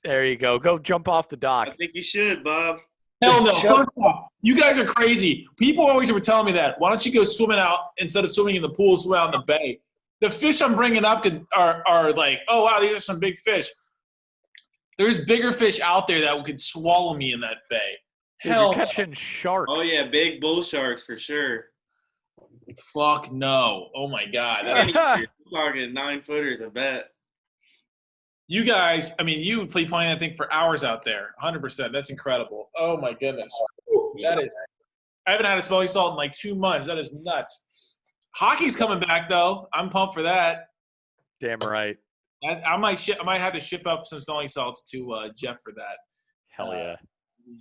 There you go. Go jump off the dock. I think you should, Bob. Hell no. First off, you guys are crazy. People always were telling me that. Why don't you go swimming out instead of swimming in the pool, swim out in the bay? The fish I'm bringing up are like, oh, wow, these are some big fish. There's bigger fish out there that could swallow me in that bay. Dude, Hell you're catching sharks. Oh yeah, big bull sharks for sure. fuck no. Oh, my God. You're talking 9-footers, I bet. You guys, I mean, you would play playing that thing for hours out there. 100%. That's incredible. Oh, my goodness. That is – I haven't had a smelling salt in like 2 months. That is nuts. Hockey's coming back, though. I'm pumped for that. Damn right. I might have to ship up some smelling salts to Jeff for that. Hell yeah.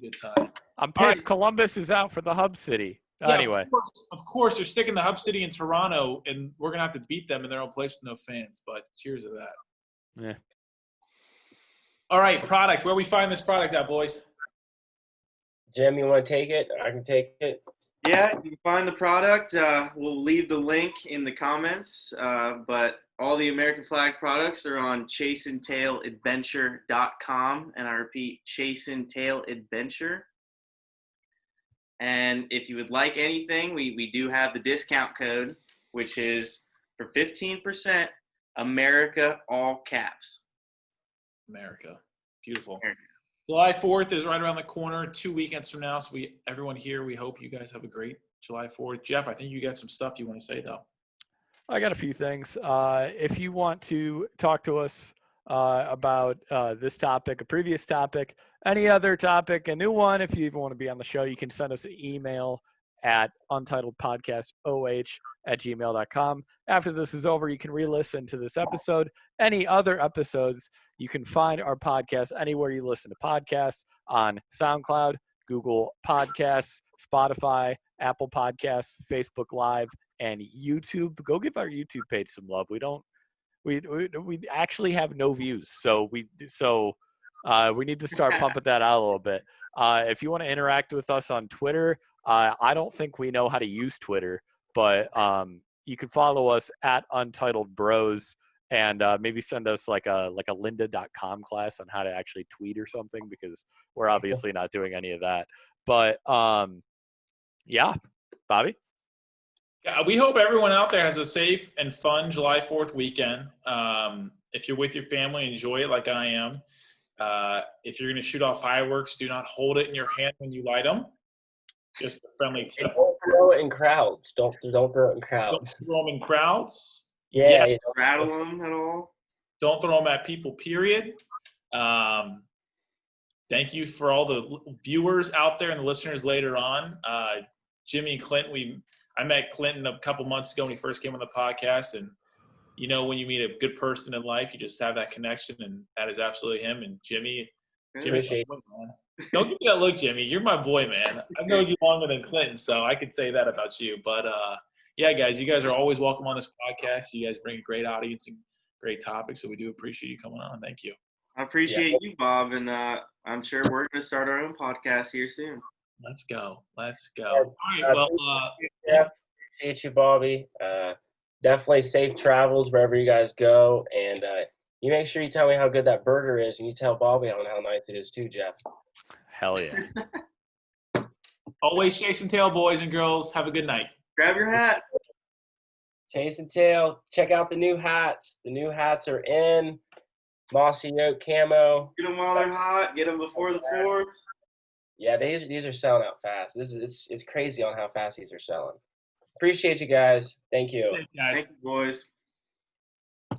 Good time. I'm All pissed right. Columbus is out for the hub city. Yeah, Anyway. of course, they're sticking the hub city in Toronto, and we're gonna have to beat them in their own place with no fans. But cheers to that. Yeah. All right, product. Where we find this product at, boys? Jim, you want to take it? I can take it. Yeah, you can find the product. We'll leave the link in the comments. But all the American flag products are on ChasinTailAdventure.com. And I repeat, Chasin Tail Adventure. And if you would like anything, we do have the discount code, which is for 15%, America, all caps. America. Beautiful. America. July 4th is right around the corner, 2 weekends from now. So everyone here, we hope you guys have a great July 4th. Jeff, I think you got some stuff you want to say, though. I got a few things. If you want to talk to us about this topic, a previous topic, any other topic, a new one, if you even want to be on the show, you can send us an email at untitledpodcastoh@gmail.com. After this is over, you can re-listen to this episode. Any other episodes, you can find our podcast anywhere you listen to podcasts, on SoundCloud, Google Podcasts, Spotify, Apple Podcasts, Facebook Live, and YouTube. Go give our YouTube page some love. We actually have no views, so we need to start pumping that out a little bit. If you want to interact with us on Twitter, I don't think we know how to use Twitter, but you can follow us at Untitled Bros, and maybe send us like a lynda.com class on how to actually tweet or something, because we're obviously not doing any of that. But yeah, Bobby? Yeah, we hope everyone out there has a safe and fun July 4th weekend. If you're with your family, enjoy it like I am. If you're going to shoot off fireworks, do not hold it in your hand when you light them. Just a friendly tip. Don't throw it in crowds. Don't throw it in crowds. Don't throw them in crowds. Yeah. Rattle them at all. Don't throw them at people, period. Thank you for all the viewers out there and the listeners later on. Jimmy and Clint, I met Clinton a couple months ago when he first came on the podcast, and you know, when you meet a good person in life, you just have that connection, and that is absolutely him. And Jimmy, Appreciate man. Don't give me that look, Jimmy. You're my boy, man. I've known you longer than Clinton, so I could say that about you. But yeah, guys, you guys are always welcome on this podcast. You guys bring a great audience and great topics, so we do appreciate you coming on. Thank you. I appreciate you, Bob, and I'm sure we're going to start our own podcast here soon. Let's go. All right, well, appreciate you, Bobby. Definitely safe travels wherever you guys go, and you make sure you tell me how good that burger is, and you tell Bobby how nice it is too, Jeff. Hell yeah. always Chasin Tail, boys and girls. Have a good night. Grab your hat. Chasin Tail. Check out the new hats. The new hats are in. Mossy Oak camo. Get them while they're hot. Get them before the 4th. Yeah, these are selling out fast. It's crazy on how fast these are selling. Appreciate you guys. Thank you. Thanks, guys. Thank you, boys.